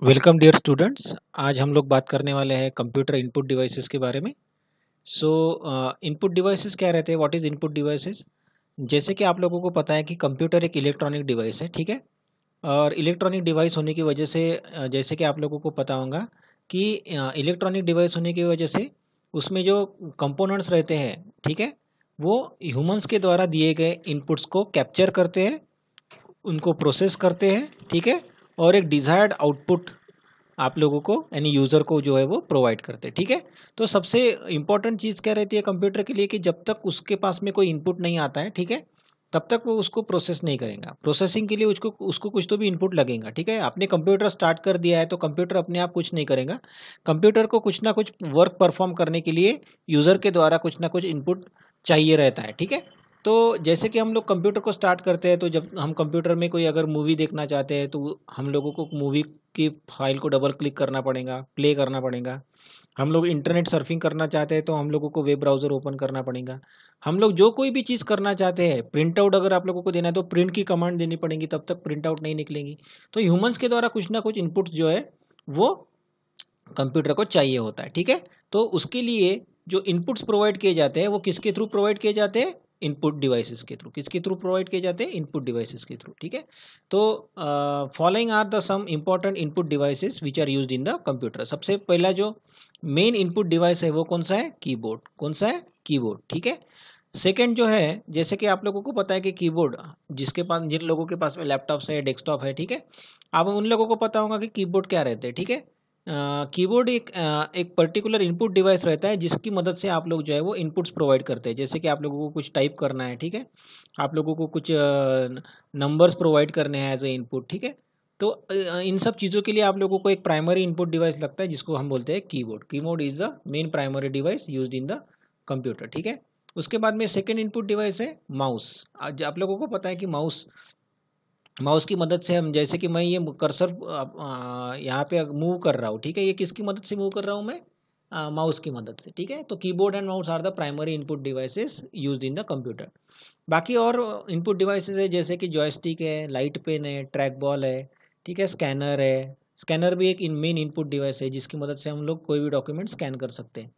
Welcome dear students. आज हम लोग बात करने वाले हैं कंप्यूटर इनपुट डिवाइसेस के बारे में। सो इनपुट डिवाइसेस क्या रहते हैं, व्हाट इज़ इनपुट डिवाइसेस। जैसे कि आप लोगों को पता है कि कंप्यूटर एक इलेक्ट्रॉनिक डिवाइस है, ठीक है। और इलेक्ट्रॉनिक डिवाइस होने की वजह से जैसे कि आप लोगों को पता होगा कि इलेक्ट्रॉनिक डिवाइस होने की वजह से उसमें जो कंपोनेंट्स रहते हैं, ठीक है, वो ह्यूमंस के द्वारा दिए गए इनपुट्स को कैप्चर करते हैं, उनको प्रोसेस करते हैं, ठीक है, और एक डिज़ायर्ड आउटपुट आप लोगों को यानी यूज़र को जो है वो प्रोवाइड करते हैं, ठीक है। तो सबसे इम्पोर्टेंट चीज़ क्या रहती है कंप्यूटर के लिए कि जब तक उसके पास में कोई इनपुट नहीं आता है, ठीक है, तब तक वो उसको प्रोसेस नहीं करेगा। प्रोसेसिंग के लिए उसको उसको कुछ तो भी इनपुट लगेगा, ठीक है। आपने कंप्यूटर स्टार्ट कर दिया है तो कंप्यूटर अपने आप कुछ नहीं करेगा। कंप्यूटर को कुछ ना कुछ वर्क परफॉर्म करने के लिए यूज़र के द्वारा कुछ ना कुछ इनपुट चाहिए रहता है, ठीक है। तो जैसे कि हम लोग कंप्यूटर को स्टार्ट करते हैं तो जब हम कंप्यूटर में कोई अगर मूवी देखना चाहते हैं तो हम लोगों को मूवी की फाइल को डबल क्लिक करना पड़ेगा, प्ले करना पड़ेगा। हम लोग इंटरनेट सर्फिंग करना चाहते हैं तो हम लोगों को वेब ब्राउज़र ओपन करना पड़ेगा। हम लोग जो कोई भी चीज़ करना चाहते हैं, प्रिंट आउट अगर आप लोगों को देना है तो प्रिंट की कमांड देनी पड़ेगी, तब तक प्रिंट आउट नहीं निकलेंगी। तो ह्यूमंस के द्वारा कुछ ना कुछ इनपुट जो है वो कंप्यूटर को चाहिए होता है, ठीक है। तो उसके लिए जो इनपुट्स प्रोवाइड किए जाते हैं वो किसके थ्रू प्रोवाइड किए जाते हैं, इनपुट डिवाइसेस के थ्रू। किसके थ्रू प्रोवाइड किए जाते हैं, इनपुट डिवाइसेस के थ्रू, ठीक है। तो following are the some important input devices which are used in the computer. सबसे पहला जो मेन इनपुट डिवाइस है वो कौन सा है, कीबोर्ड। कौन सा है, कीबोर्ड, ठीक है। सेकंड जो है, जैसे कि आप लोगों को पता है कि कीबोर्ड जिसके पास, जिन लोगों के पास में लैपटॉप्स है, डेस्कटॉप है, ठीक है, अब उन लोगों को पता होगा कि कीबोर्ड क्या रहते हैं, ठीक है। कीबोर्ड एक पर्टिकुलर इनपुट डिवाइस रहता है जिसकी मदद से आप लोग जो है वो इनपुट्स प्रोवाइड करते हैं। जैसे कि आप लोगों को कुछ टाइप करना है, ठीक है, आप लोगों को कुछ नंबर्स प्रोवाइड करने हैं एज ए इनपुट, ठीक है। तो इन सब चीज़ों के लिए आप लोगों को एक प्राइमरी इनपुट डिवाइस लगता है जिसको हम बोलते हैं keyboard. Keyboard is the main primary device used in the computer, ठीक है। उसके बाद में सेकेंड इनपुट डिवाइस है माउस। आज आप लोगों को पता है कि माउस, माउस की मदद से हम, जैसे कि मैं ये कर्सर यहाँ पे मूव कर रहा हूँ, ठीक है, ये किसकी मदद से मूव कर रहा हूँ मैं, माउस की मदद से, ठीक है। तो keyboard and mouse are the primary input devices used in the computer. बाकी और इनपुट डिवाइसेस है जैसे कि जॉयस्टिक है, लाइट पेन है, ट्रैक बॉल है, ठीक है, स्कैनर है। स्कैनर भी एक मेन इनपुट डिवाइस है जिसकी मदद से हम लोग कोई भी डॉक्यूमेंट स्कैन कर सकते हैं।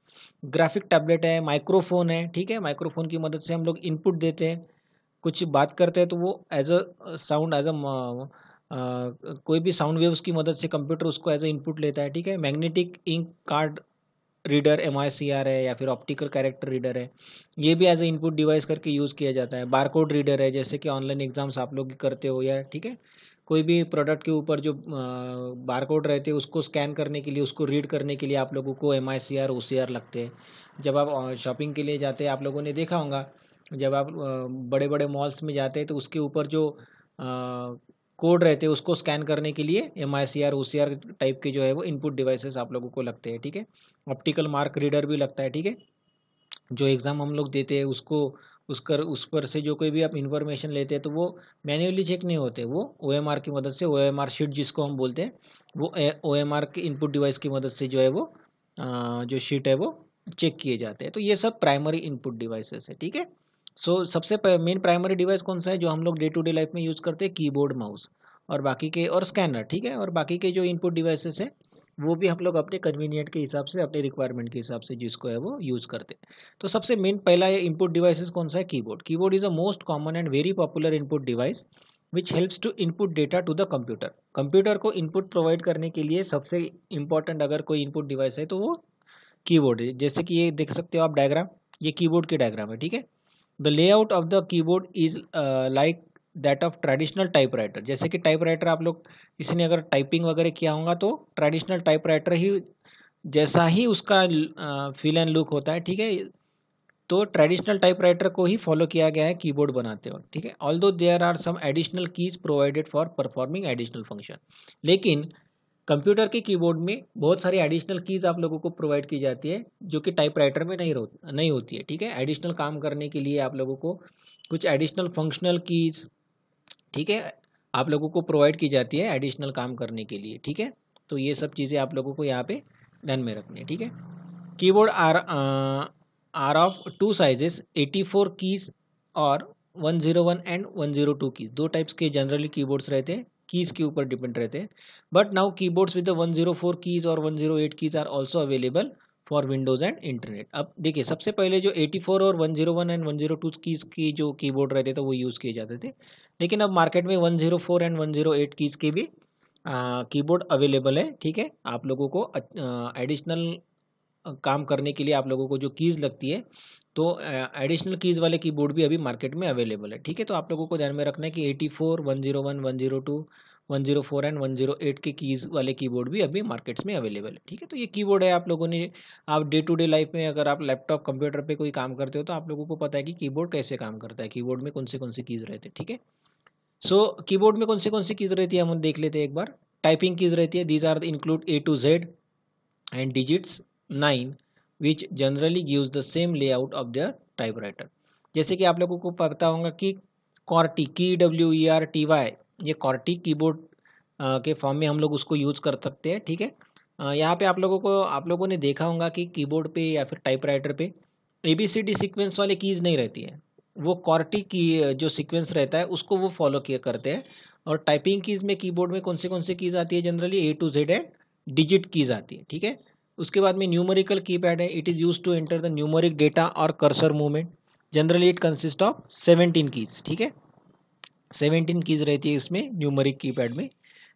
ग्राफिक टैबलेट है, माइक्रोफोन है, ठीक है, माइक्रोफोन की मदद से हम लोग इनपुट देते हैं, कुछ बात करते हैं तो वो as a sound, as a कोई भी साउंड वेव्स की मदद से कंप्यूटर उसको एज अ इनपुट लेता है, ठीक है। Magnetic ink card reader MICR है या फिर ऑप्टिकल कैरेक्टर रीडर है, ये भी एज ए इनपुट डिवाइस करके यूज़ किया जाता है। बारकोड रीडर है, जैसे कि ऑनलाइन एग्जाम्स आप लोग करते हो या, ठीक है, कोई भी प्रोडक्ट के ऊपर जो बारकोड रहते हैं उसको स्कैन करने के लिए, उसको रीड करने के लिए आप लोगों को MICR OCR लगते हैं। जब आप शॉपिंग के लिए जाते हैं, आप लोगों ने देखा होगा, जब आप बड़े बड़े मॉल्स में जाते हैं तो उसके ऊपर जो कोड रहते हैं उसको स्कैन करने के लिए MICR OCR टाइप के जो है वो इनपुट डिवाइसेस आप लोगों को लगते हैं, ठीक है। ऑप्टिकल मार्क रीडर भी लगता है, ठीक है। जो एग्ज़ाम हम लोग देते हैं उसको, उस पर से जो कोई भी आप इन्फॉर्मेशन लेते हैं तो वो मैन्युअली चेक नहीं होते, वो OMR की मदद से, OMR शीट जिसको हम बोलते हैं, वो OMR के इनपुट डिवाइस की मदद से जो है वो जो शीट है वो चेक किए जाते हैं। तो ये सब प्राइमरी इनपुट डिवाइसेस है, ठीक है। सो सबसे मेन प्राइमरी डिवाइस कौन सा है जो हम लोग डे टू डे लाइफ में यूज़ करते हैं, कीबोर्ड, माउस और बाकी के, और स्कैनर, ठीक है। और बाकी के जो इनपुट डिवाइसेस है वो भी हम लोग अपने कन्वीनियंट के हिसाब से, अपने रिक्वायरमेंट के हिसाब से जिसको है वो यूज़ करते हैं। तो सबसे मेन पहला ये इनपुट डिवाइसेस कौन सा है, keyboard. Keyboard is a most common and very popular input device which helps to input data to the computer. Computer को इनपुट प्रोवाइड करने के लिए सबसे इंपॉर्टेंट अगर कोई इनपुट डिवाइस है तो वो कीबोर्ड है। जैसे कि ये देख सकते हो आप डायग्राम, ये कीबोर्ड की डायग्राम है, ठीक है। The layout of the keyboard is like that of traditional typewriter. जैसे कि टाइपराइटर आप लोग, किसी ने अगर टाइपिंग वगैरह किया होगा तो ट्रेडिशनल टाइपराइटर ही जैसा ही उसका फील एंड लुक होता है, ठीक है। तो ट्रेडिशनल टाइपराइटर को ही फॉलो किया गया है कीबोर्ड बनाते वक्त, ठीक है। Although there are some additional keys provided for performing additional function, लेकिन कंप्यूटर के कीबोर्ड में बहुत सारी एडिशनल कीज़ आप लोगों को प्रोवाइड की जाती है जो कि टाइपराइटर में नहीं होती है, ठीक है। एडिशनल काम करने के लिए आप लोगों को कुछ एडिशनल फंक्शनल कीज़, ठीक है, आप लोगों को प्रोवाइड की जाती है एडिशनल काम करने के लिए, ठीक है। तो ये सब चीज़ें आप लोगों को यहाँ पे ध्यान में रखनी है, ठीक है। Keyboard are of two sizes, 84 keys और 101 एंड 102 कीज। दो टाइप्स के जनरली कीबोर्ड्स रहते हैं, कीज़ के ऊपर डिपेंड रहते हैं। But now keyboards with the 104 keys और 108 keys are also available for Windows and internet. अब देखिए सबसे पहले जो 84 और 101 एंड 102 कीज़ की जो कीबोर्ड रहते थे वो यूज़ किए जाते थे, लेकिन अब मार्केट में 104 एंड 108 कीज़ के भी कीबोर्ड अवेलेबल है। ठीक है, आप लोगों को एडिशनल काम करने के लिए आप लोगों को जो कीज़ लगती है, तो एडिशनल कीज़ वाले कीबोर्ड भी अभी मार्केट में अवेलेबल है। ठीक है, तो आप लोगों को ध्यान में रखना है कि 84, 101, 102, 104 एंड 108 के कीज़ वाले कीबोर्ड भी अभी मार्केट्स में अवेलेबल है। ठीक है, तो ये कीबोर्ड है, आप लोगों ने आप डे टू डे लाइफ में अगर आप लैपटॉप कंप्यूटर पे कोई काम करते हो तो आप लोगों को पता है कि कीबोर्ड कैसे काम करता है, कीबोर्ड में कौन से कीज़ रहते हैं। ठीक है, सो कीबोर्ड में कौन सी कीज़ रहती है हम देख लेते हैं एक बार। टाइपिंग कीज़ रहती है, these are include A to Z and digits 9 which generally gives the same layout of their typewriter। जैसे कि आप लोगों को पता होगा कि QWERTY KWERTY, ये QWERTY कीबोर्ड के फॉर्म में हम लोग उसको यूज़ कर सकते हैं। ठीक है, यहाँ पे आप लोगों ने देखा होगा कि कीबोर्ड पे या फिर टाइपराइटर पे ABCD सीक्वेंस वाले कीज़ नहीं रहती है, वो QWERTY की जो सीक्वेंस रहता है उसको वो फॉलो किया करते हैं। और टाइपिंग कीज़ में कीबोर्ड में कौन से कीज़ आती है, generally A to Z and digit keys आती है। ठीक है, उसके बाद में न्यूमेरिकल कीपैड है, it is use to enter the numeric data और cursor movement. Generally it consist of 17 keys. ठीक है, 17 कीज़ रहती है इसमें न्यूमेरिक कीपैड में,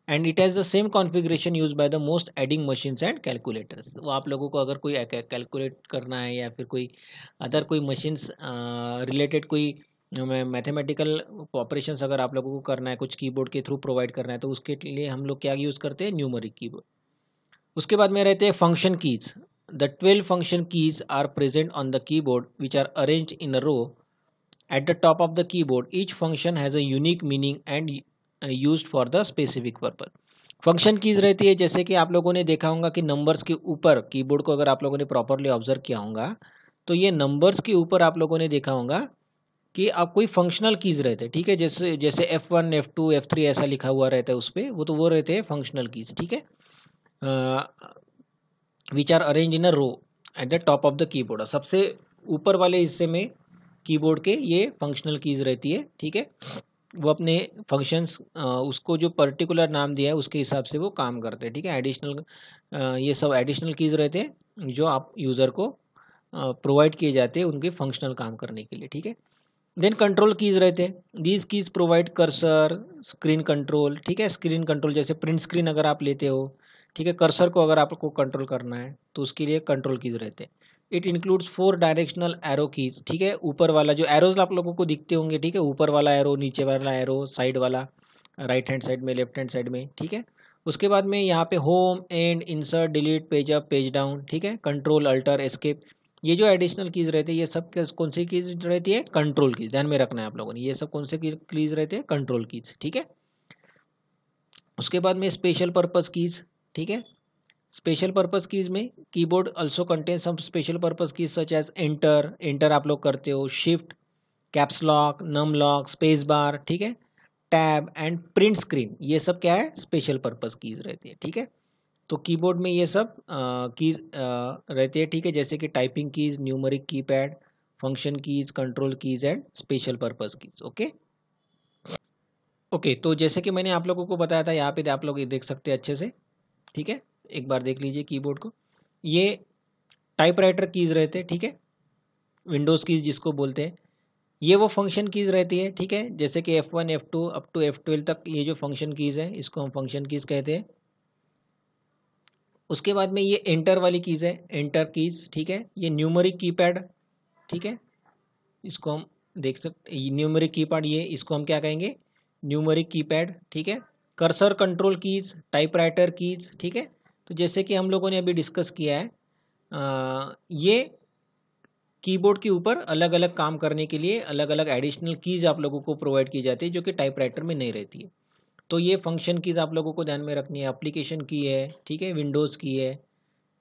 and it has the same configuration use by the most adding machines and calculators. वो आप लोगों को अगर कोई कैलकुलेट करना है या फिर कोई अदर कोई मशीन्स रिलेटेड कोई मैथमेटिकल ऑपरेशंस अगर आप लोगों को करना है, कुछ कीबोर्ड के थ्रू प्रोवाइड करना है, तो उसके लिए हम लोग क्या यूज़ करते हैं, न्यूमेरिक कीबोर्ड। उसके बाद में रहते हैं function keys. The 12 function keys are present on the keyboard which are arranged in a row at the top of the keyboard. Each function has a unique meaning and used for the specific purpose. Function keys रहती है, जैसे कि आप लोगों ने देखा होगा कि नंबर्स के ऊपर कीबोर्ड को अगर आप लोगों ने प्रॉपरली ऑब्जर्व किया होगा तो ये नंबर्स के ऊपर आप लोगों ने देखा होगा कि आप कोई फंक्शनल कीज रहते हैं। ठीक है, जैसे जैसे F1 F2 F3 ऐसा लिखा हुआ रहता है उस पर, वो तो वो रहते हैं फंक्शनल कीज। ठीक है, which are arrange in a row at the top of the keyboard. सबसे ऊपर वाले हिस्से में कीबोर्ड के ये फंक्शनल कीज रहती है। ठीक है, वो अपने फंक्शंस उसको जो पर्टिकुलर नाम दिया है उसके हिसाब से वो काम करते हैं। ठीक है, एडिशनल ये सब एडिशनल कीज रहते हैं जो आप यूज़र को प्रोवाइड किए जाते हैं उनके फंक्शनल काम करने के लिए। ठीक है, देन कंट्रोल कीज रहते हैं, these keys provide cursor screen control. ठीक है, स्क्रीन कंट्रोल जैसे प्रिंट स्क्रीन अगर आप लेते हो, ठीक है, कर्सर को अगर आपको कंट्रोल करना है तो उसके लिए कंट्रोल कीज रहते हैं। It includes 4 directional arrow keys. ठीक है, ऊपर वाला जो एरोज आप लोगों को दिखते होंगे, ठीक है, ऊपर वाला एरो, नीचे वाला एरो, साइड वाला, राइट हैंड साइड में, लेफ्ट हैंड साइड में। ठीक है, उसके बाद में यहाँ पे home, and, insert, delete, page up, page down. ठीक है, कंट्रोल, अल्टर, एस्केप, ये जो एडिशनल कीज रहती है ये सब कौन सी कीज रहती है, कंट्रोल कीज। ध्यान में रखना है आप लोगों ने, ये सब कौन से कीज रहते हैं, कंट्रोल कीज। ठीक है, उसके बाद में स्पेशल पर्पस कीज। ठीक है, स्पेशल पर्पस कीज में keyboard also contain some special purpose keys such as enter, enter आप लोग करते हो, shift, caps lock, num lock, space bar. ठीक है, टैब एंड प्रिंट स्क्रीन, ये सब क्या है, स्पेशल पर्पस कीज रहती है। ठीक है, तो कीबोर्ड में ये सब कीज रहती है। ठीक है, जैसे कि typing keys, numeric keypad, function keys, control keys and special purpose keys. Okay okay, तो जैसे कि मैंने आप लोगों को बताया था, यहाँ पे आप लोग ये देख सकते हैं अच्छे से। ठीक है, एक बार देख लीजिए कीबोर्ड को, ये टाइपराइटर कीज रहते हैं। ठीक है, विंडोज़ कीज जिसको बोलते हैं, ये वो फंक्शन कीज रहती है। ठीक है, जैसे कि F1 F2 up to F12 तक ये जो फंक्शन कीज है इसको हम फंक्शन कीज कहते हैं। उसके बाद में ये एंटर वाली कीज़ है, एंटर कीज़। ठीक है, ये न्यूमेरिक कीपैड। ठीक है, इसको हम देख सकते, न्यूमेरिक कीपैड, ये इसको हम क्या कहेंगे, न्यूमेरिक कीपैड। ठीक है, cursor control keys, typewriter keys. ठीक है, तो जैसे कि हम लोगों ने अभी डिस्कस किया है, ये कीबोर्ड के ऊपर अलग अलग काम करने के लिए अलग अलग एडिशनल कीज़ आप लोगों को प्रोवाइड की जाती है जो कि टाइपराइटर में नहीं रहती है। तो ये फंक्शन कीज़ आप लोगों को ध्यान में रखनी है, एप्लीकेशन की है। ठीक है, विंडोज़ की है,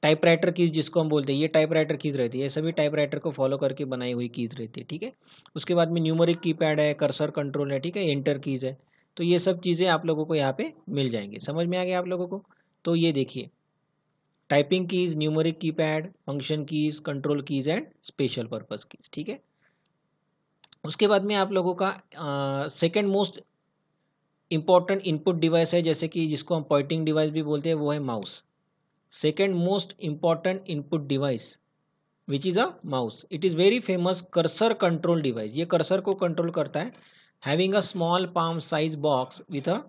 टाइपराइटर कीज़ जिसको हम बोलते हैं, ये टाइपराइटर कीज़ रहती है, ये सभी टाइपराइटर को फॉलो करके बनाई हुई कीज़ रहती है। ठीक है, उसके बाद में न्यूमेरिक कीपैड है, कर्सर कंट्रोल है, ठीक है, एंटर कीज़ है। तो ये सब चीज़ें आप लोगों को यहाँ पे मिल जाएंगे। समझ में आ गया आप लोगों को? तो ये देखिए, typing keys, numeric keypad, function keys, control keys and special purpose keys. ठीक है, उसके बाद में आप लोगों का second most important input device है, जैसे कि जिसको हम पॉइंटिंग डिवाइस भी बोलते हैं, वो है mouse. Second most important input device which is a mouse, it is very famous cursor control device. ये कर्सर को कंट्रोल करता है, having a small palm size box with a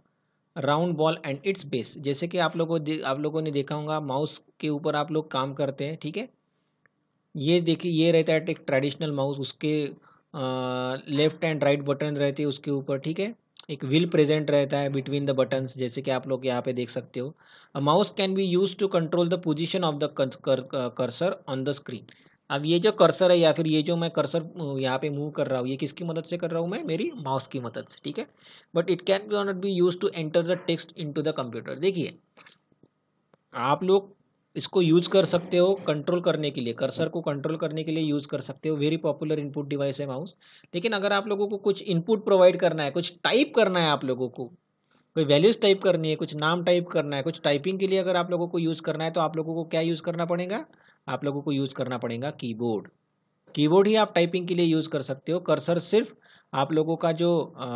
round ball and it's base. जैसे कि आप लोगों ने देखा होगा, माउस के ऊपर आप लोग काम करते हैं, ठीक है। ये देखिए, ये रहता है एक ट्रेडिशनल माउस, उसके लेफ्ट एंड राइट बटन रहते हैं उसके ऊपर, ठीक है। एक व्हील प्रेजेंट रहता है बिटवीन द बटन्स, जैसे कि आप लोग यहाँ पे देख सकते हो। A mouse can be use to control the position of the cursor on the screen. अब ये जो कर्सर है, या फिर ये जो मैं कर्सर यहाँ पे मूव कर रहा हूँ, ये किसकी मदद से कर रहा हूँ मैं? मेरी माउस की मदद से, ठीक है। But it can not be use to enter the text into the computer. देखिए, आप लोग इसको यूज कर सकते हो कंट्रोल करने के लिए, कर्सर को कंट्रोल करने के लिए यूज कर सकते हो। वेरी पॉपुलर इनपुट डिवाइस है माउस। लेकिन अगर आप लोगों को कुछ इनपुट प्रोवाइड करना है, कुछ टाइप करना है, आप लोगों को कोई वैल्यूज टाइप करनी है, कुछ नाम टाइप करना है, कुछ टाइपिंग के लिए अगर आप लोगों को यूज करना है, तो आप लोगों को क्या यूज करना पड़ेगा? आप लोगों को यूज करना पड़ेगा कीबोर्ड। कीबोर्ड ही आप टाइपिंग के लिए यूज कर सकते हो। कर्सर सिर्फ आप लोगों का जो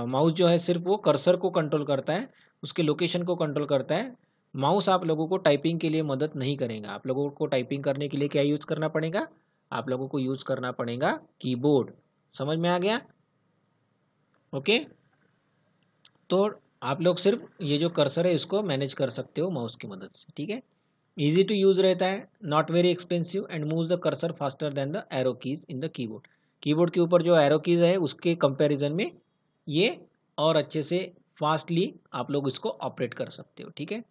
माउस जो है, सिर्फ वो कर्सर को कंट्रोल करता है, उसके लोकेशन को कंट्रोल करता है। माउस आप लोगों को टाइपिंग के लिए मदद नहीं करेगा। आप लोगों को टाइपिंग करने के लिए क्या यूज करना पड़ेगा? आप लोगों को यूज करना पड़ेगा कीबोर्ड। समझ में आ गया? ओके। तो आप लोग सिर्फ ये जो कर्सर है इसको मैनेज कर सकते हो माउस की मदद से, ठीक है। इजी टू यूज रहता है, not very expensive and moves the cursor faster than the arrow keys in the keyboard. Keyboard के ऊपर जो एरो कीज है उसके कंपैरिजन में ये और अच्छे से फास्टली आप लोग इसको ऑपरेट कर सकते हो, ठीक है।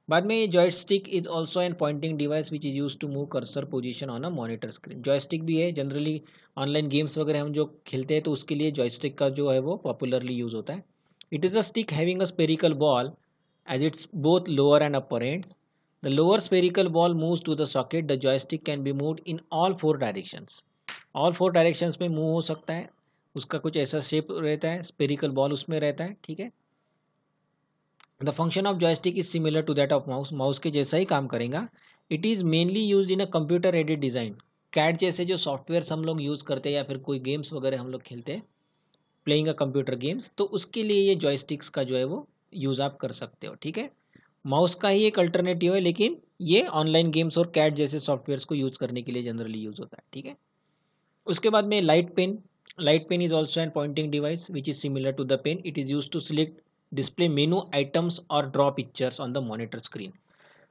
बाद में ये joystick is also an pointing device which is use to move cursor position on a monitor screen. Joystick भी है, जनरली ऑनलाइन गेम्स वगैरह हम जो खेलते हैं तो उसके लिए जॉयस्टिक का जो है वो पॉपुलरली यूज होता है। It is a stick having a spherical ball as its both lower and upper ends. The lower spherical ball moves to the socket. The joystick can be moved in all four directions. All four directions में move हो सकता है। उसका कुछ ऐसा shape रहता है, spherical ball उसमें रहता है, ठीक है। The function of joystick is similar to that of mouse. Mouse के जैसा ही काम करेगा। It is mainly use in a computer aided design. CAD जैसे जो सॉफ्टवेयर हम लोग यूज़ करते हैं, या फिर कोई गेम्स वगैरह हम लोग खेलते हैं, प्लेइंग अ कंप्यूटर गेम्स, तो उसके लिए ये जॉयस्टिक्स का जो है वो यूज़ आप कर सकते हो, ठीक है। माउस का ही एक अल्टरनेटिव है, लेकिन ये ऑनलाइन गेम्स और कैट जैसे सॉफ्टवेयर्स को यूज़ करने के लिए जनरली यूज़ होता है, ठीक है। उसके बाद में light pen is also an pointing device which is similar to the pen. It is use to select display menu items और draw pictures on the monitor screen.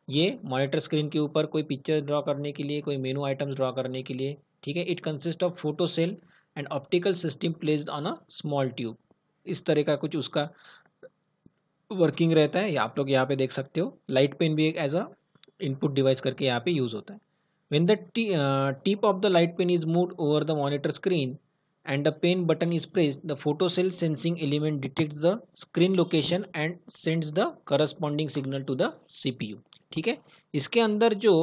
ये मॉनिटर स्क्रीन के ऊपर कोई पिक्चर ड्रॉ करने के लिए, कोई menu items draw करने के लिए, ठीक है। It consist of photo cell and optical system placed on a small tube. इस तरह का कुछ उसका वर्किंग रहता है, आप लोग यहाँ पे देख सकते हो। लाइट पेन भी एक एज अ इनपुट डिवाइस करके यहाँ पे यूज होता है। When the tip of the light pen is moved over the monitor screen and the pen button is pressed, the photo cell sensing element detects the screen location and sends the corresponding signal to the CPU, ठीक है। इसके अंदर जो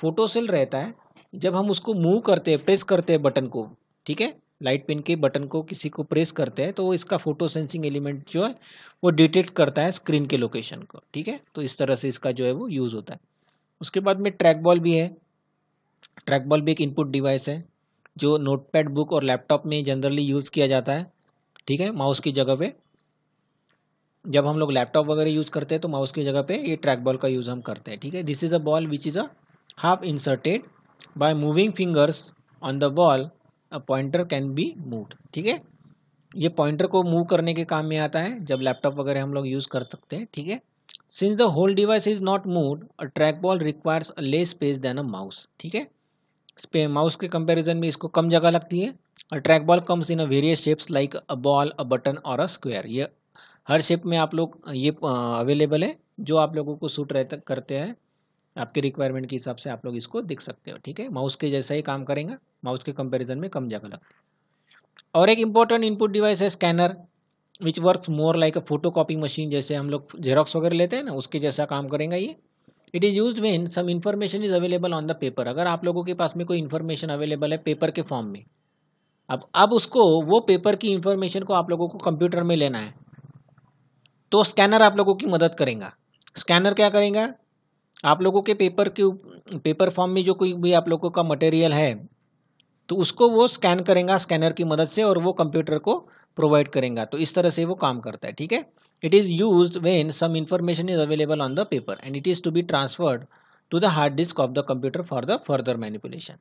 photo cell रहता है, जब हम उसको मूव करते हैं, प्रेस करते हैं बटन को, ठीक है, लाइट पेन के बटन को किसी को प्रेस करते हैं, तो वो इसका फोटो सेंसिंग एलिमेंट जो है वो डिटेक्ट करता है स्क्रीन के लोकेशन को, ठीक है। तो इस तरह से इसका जो है वो यूज़ होता है। उसके बाद में ट्रैक बॉल भी है। ट्रैक बॉल भी एक इनपुट डिवाइस है जो नोटपैड बुक और लैपटॉप में जनरली यूज़ किया जाता है, ठीक है, माउस की जगह पे। जब हम लोग लैपटॉप वगैरह यूज़ करते हैं तो माउस की जगह पे ये ट्रैक बॉल का यूज़ हम करते हैं, ठीक है। This is a ball which is a half inserted by moving fingers on the ball, a pointer can be moved, ठीक है। ये पॉइंटर को मूव करने के काम में आता है, जब लैपटॉप वगैरह हम लोग यूज़ कर सकते हैं, ठीक है। Since the whole device is not moved, a track ball requires a less space than a mouse, ठीक है। माउस के कंपैरिजन में इसको कम जगह लगती है। अ track ball comes in a various shapes like a ball, a button और a square. ये हर शेप में आप लोग ये अवेलेबल है, जो आप लोगों को सूट रहता करते हैं, आपके रिक्वायरमेंट के हिसाब से आप लोग इसको देख सकते हो, ठीक है। माउस के जैसा ही काम करेगा, माउस के कंपैरिजन में कम जगह लगती है। और एक इंपॉर्टेंट इनपुट डिवाइस है scanner, which works more like a photo कॉपिंग machine. जैसे हम लोग जेरोक्स वगैरह लेते हैं ना, उसके जैसा काम करेगा ये। It is used when some information is available on the paper. अगर आप लोगों के पास में कोई इन्फॉर्मेशन अवेलेबल है पेपर के फॉर्म में, अब उसको, वो पेपर की इन्फॉर्मेशन को आप लोगों को कंप्यूटर में लेना है, तो स्कैनर आप लोगों की मदद करेगा। स्कैनर क्या करेगा? आप लोगों के पेपर फॉर्म में जो कोई भी आप लोगों का मटेरियल है, तो उसको वो स्कैन करेगा स्कैनर की मदद से, और वो कंप्यूटर को प्रोवाइड करेगा। तो इस तरह से वो काम करता है, ठीक है। It is used when some information is available on the paper and it is to be transferred to the hard disk of the computer for the further manipulation.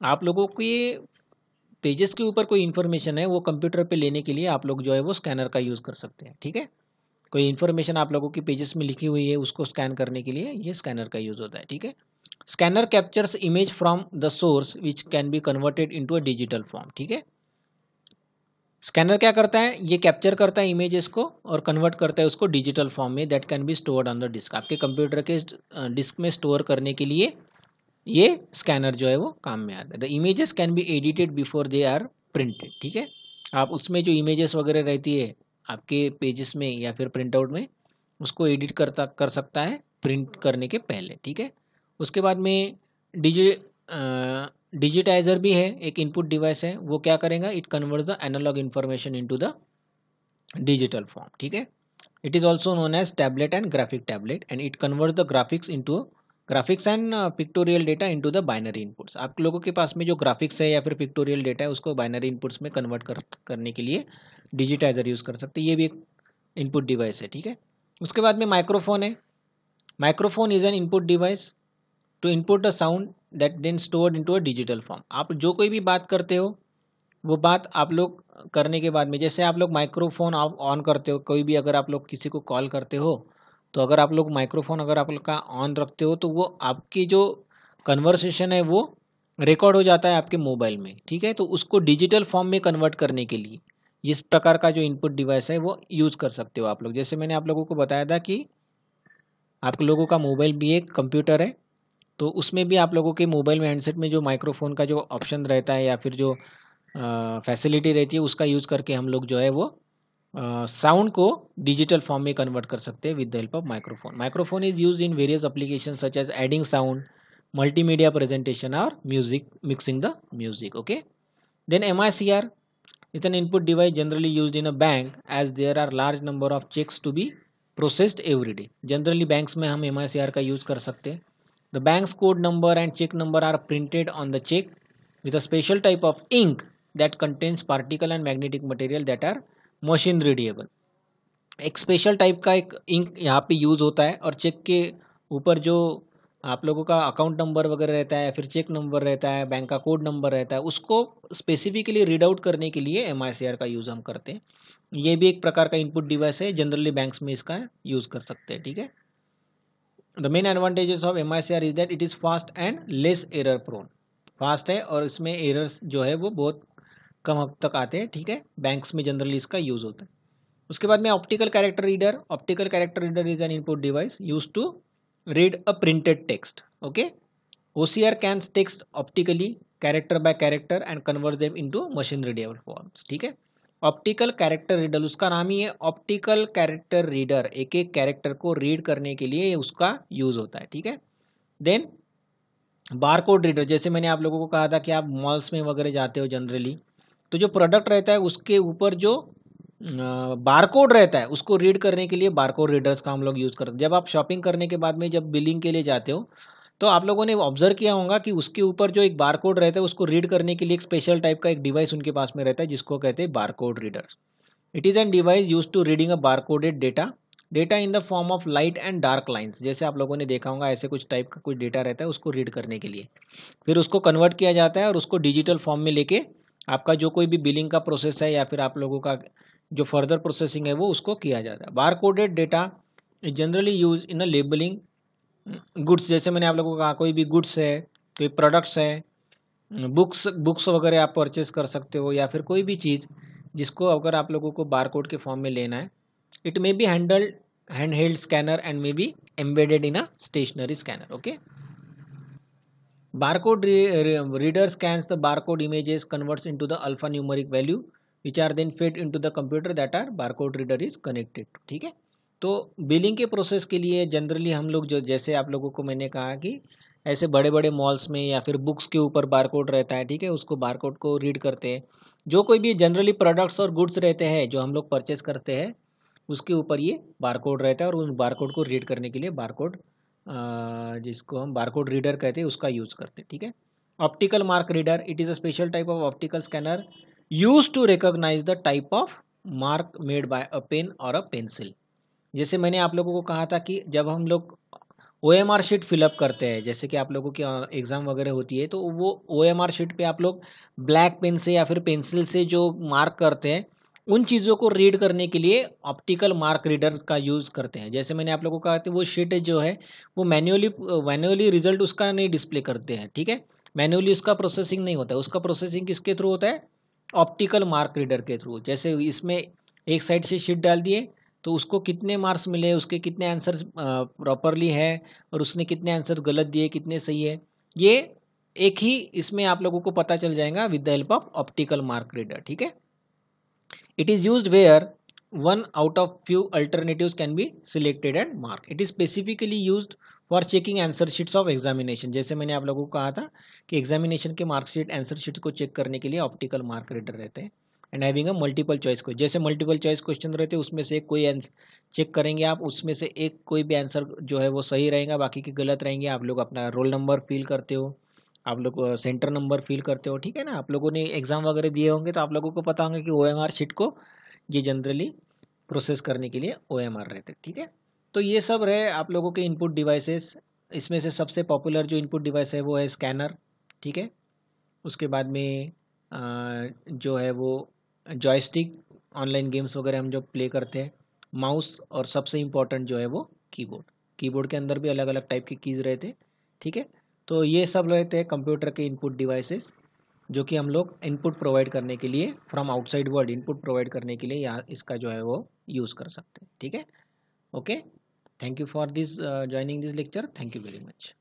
आप लोगों को ये पेजेस के ऊपर कोई इन्फॉर्मेशन है वो कंप्यूटर पे लेने के लिए आप लोग जो है वो स्कैनर का यूज़ कर सकते हैं, ठीक है। कोई इन्फॉर्मेशन आप लोगों की पेजेस में लिखी हुई है उसको स्कैन करने के लिए ये स्कैनर का यूज़ होता है, ठीक है। Scanner captures image from the source which can be converted into a digital form, ठीक है। स्कैनर क्या करता है, ये कैप्चर करता है इमेजेस को और कन्वर्ट करता है उसको डिजिटल फॉर्म में, that can be stored on the disk. आपके कंप्यूटर के डिस्क में स्टोर करने के लिए ये स्कैनर जो है वो काम में आता है। The images can be edited before they are printed, ठीक है। आप उसमें जो इमेजेस वगैरह रहती है आपके पेजेस में या फिर प्रिंट आउट में, उसको एडिट कर सकता है प्रिंट करने के पहले, ठीक है। उसके बाद में डिजि डिजिटाइजर भी है, एक इनपुट डिवाइस है, वो क्या करेगा, it convert the analog information into the digital form, ठीक है। It is also known as tablet and graphic tablet and it convert the graphics and pictorial data into the binary inputs. आप लोगों के पास में जो ग्राफिक्स है या फिर पिक्टोरियल डेटा है उसको बाइनरी इनपुट्स में कन्वर्ट करने के लिए डिजिटाइजर यूज़ कर सकते हैं, ये भी एक इनपुट डिवाइस है, ठीक है। उसके बाद में माइक्रोफोन है। Microphone is an input device to input a sound that then stored into a digital form. आप जो कोई भी बात करते हो वो बात आप लोग करने के बाद में, जैसे आप लोग माइक्रोफोन ऑन करते हो, कोई भी अगर आप लोग किसी को कॉल करते हो तो अगर आप लोग माइक्रोफोन अगर आप लोग का ऑन रखते हो तो वो आपकी जो कन्वर्सेशन है वो रिकॉर्ड हो जाता है आपके मोबाइल में, ठीक है। तो उसको डिजिटल फॉर्म में कन्वर्ट करने के लिए इस प्रकार का जो इनपुट डिवाइस है वो यूज़ कर सकते हो आप लोग। जैसे मैंने आप लोगों को बताया था कि आप लोगों का मोबाइल भी एक कंप्यूटर है, तो उसमें भी आप लोगों के मोबाइल में हैंडसेट में जो माइक्रोफोन का जो ऑप्शन रहता है या फिर जो फैसिलिटी रहती है उसका यूज़ करके हम लोग जो है वो साउंड को डिजिटल फॉर्म में कन्वर्ट कर सकते हैं with the help of microphone. Microphone is use in various application such as adding sound, multimedia presentation और music, mixing the music, okay. Then MICR is an input device generally used in a bank as there are large number of checks to be processed every day. Generally banks में हम MICR का use कर सकते हैं। The bank's code number and check number are printed on the check with a special type of ink that contains particle and magnetic material that are machine readable. एक special type का एक ink यहाँ पे use होता है और check के ऊपर जो आप लोगों का अकाउंट नंबर वगैरह रहता है, फिर चेक नंबर रहता है, बैंक का कोड नंबर रहता है, उसको स्पेसिफिकली रीड आउट करने के लिए MICR का यूज़ हम करते हैं। ये भी एक प्रकार का इनपुट डिवाइस है, जनरली बैंक्स में इसका यूज़ कर सकते हैं, ठीक है। The main advantages of MICR is that it is fast and less error prone. Fast है और इसमें एरर्स जो है वो बहुत कम हद तक आते हैं, ठीक है। बैंक्स में जनरली इसका यूज़ होता है। उसके बाद में optical character reader. Optical character reader is an input device use to read a printed text, okay. OCR scans text optically character by character and convert them into machine readable forms, ठीक है। Optical character reader, उसका नाम ही है optical character reader, एक एक character को read करने के लिए उसका यूज होता है, ठीक है। देन बारकोड रीडर, जैसे मैंने आप लोगों को कहा था कि आप मॉल्स में वगैरह जाते हो जनरली, तो जो प्रोडक्ट रहता है उसके ऊपर जो बारकोड रहता है उसको रीड करने के लिए बारकोड रीडर्स का हम लोग यूज़ करते हैं। जब आप शॉपिंग करने के बाद में जब बिलिंग के लिए जाते हो तो आप लोगों ने ऑब्जर्व किया होगा कि उसके ऊपर जो एक बारकोड रहता है उसको रीड करने के लिए एक स्पेशल टाइप का एक डिवाइस उनके पास में रहता है जिसको कहते हैं barcode readers. It is an device use to reading a barcoded data in the form of light and dark lines. जैसे आप लोगों ने देखा होगा ऐसे कुछ टाइप का कुछ डेटा रहता है उसको रीड करने के लिए, फिर उसको कन्वर्ट किया जाता है और उसको डिजिटल फॉर्म में लेके आपका जो कोई भी बिलिंग का प्रोसेस है या फिर आप लोगों का जो फर्दर प्रोसेसिंग है वो उसको किया जाता है। Bar coded data is generally use in a labelling goods. जैसे मैंने आप लोगों को कहा कोई भी गुड्स है, कोई प्रोडक्ट्स है, बुक्स वगैरह आप परचेस कर सकते हो या फिर कोई भी चीज़ जिसको अगर आप लोगों को बार कोड के फॉर्म में लेना है, it may be hand held scanner and may be embedded in a stationary scanner, okay. Barcode reader scans the barcode images, converts into the alphanumeric value, which are then fed into the computer that our barcode reader is connected to, ठीक है। तो billing के process के लिए generally हम लोग जो, जैसे आप लोगों को मैंने कहा कि ऐसे बड़े बड़े मॉल्स में या फिर बुक्स के ऊपर बारकोड रहता है, ठीक है, उसको बारकोड को रीड करते हैं। जो कोई भी जनरली प्रोडक्ट्स और गुड्स रहते हैं जो हम लोग परचेस करते हैं उसके ऊपर ये बारकोड रहता है और उन बारकोड को रीड करने के लिए बारकोड जिसको हम बारकोड रीडर कहते हैं उसका यूज़ करते हैं, ठीक है। Optical mark reader, it is a special type of optical scanner use to recognize the type of mark made by a pen और अ पेंसिल। जैसे मैंने आप लोगों को कहा था कि जब हम लोग OMR शीट फिलअप करते हैं, जैसे कि आप लोगों की एग्ज़ाम वगैरह होती है, तो वो OMR शीट पे आप लोग ब्लैक पेन से या फिर पेंसिल से जो मार्क करते हैं, उन चीज़ों को रीड करने के लिए ऑप्टिकल मार्क रीडर का यूज़ करते हैं। जैसे मैंने आप लोगों को कहा कि वो शीट जो है वो मैन्युअली रिजल्ट उसका नहीं डिस्प्ले करते हैं, ठीक है। मैन्युअली उसका प्रोसेसिंग नहीं होता है, उसका प्रोसेसिंग किसके थ्रू होता है, ऑप्टिकल मार्क रीडर के थ्रू। जैसे इसमें एक साइड से शीट डाल दिए, तो उसको कितने मार्क्स मिले, उसके कितने आंसर्स प्रॉपरली है और उसने कितने आंसर गलत दिए, कितने सही है, ये एक ही इसमें आप लोगों को पता चल जाएगा with the help of optical mark reader, ठीक है। It is used where one out of few alternatives can be selected and mark. It is specifically used for checking answer sheets of examination. जैसे मैंने आप लोगों को कहा था कि एग्जामिनेशन के मार्कशीट आंसर शीट को चेक करने के लिए ऑप्टिकल मार्क रीडर रहते हैं। And having a multiple choice को, जैसे मल्टीपल चॉइस क्वेश्चन रहते हैं उसमें से कोई चेक करेंगे आप, उसमें से एक कोई भी आंसर जो है वो सही रहेगा, बाकी के गलत रहेंगे। आप लोग अपना रोल नंबर फिल करते हो, आप लोग सेंटर नंबर फिल करते हो, ठीक है ना। आप लोगों ने एग्जाम वगैरह दिए होंगे तो आप लोगों को पता होंगे कि OMR शीट को ये जनरली प्रोसेस करने के लिए OMR रहते हैं, ठीक है। तो ये सब रहे आप लोगों के इनपुट डिवाइसेस। इसमें से सबसे पॉपुलर जो इनपुट डिवाइस है वो है स्कैनर, ठीक है। उसके बाद में जो है वो जॉयस्टिक, ऑनलाइन गेम्स वगैरह हम जो प्ले करते हैं, माउस, और सबसे इम्पोर्टेंट जो है वो कीबोर्ड। कीबोर्ड के अंदर भी अलग अलग टाइप के कीज़ रहते हैं, ठीक है। तो ये सब रहते हैं कंप्यूटर के इनपुट डिवाइसेस, जो कि हम लोग इनपुट प्रोवाइड करने के लिए, from outside world input provide करने के लिए यहाँ इसका जो है वो यूज़ कर सकते हैं, ठीक है। Okay, thank you for this joining this lecture, thank you very much.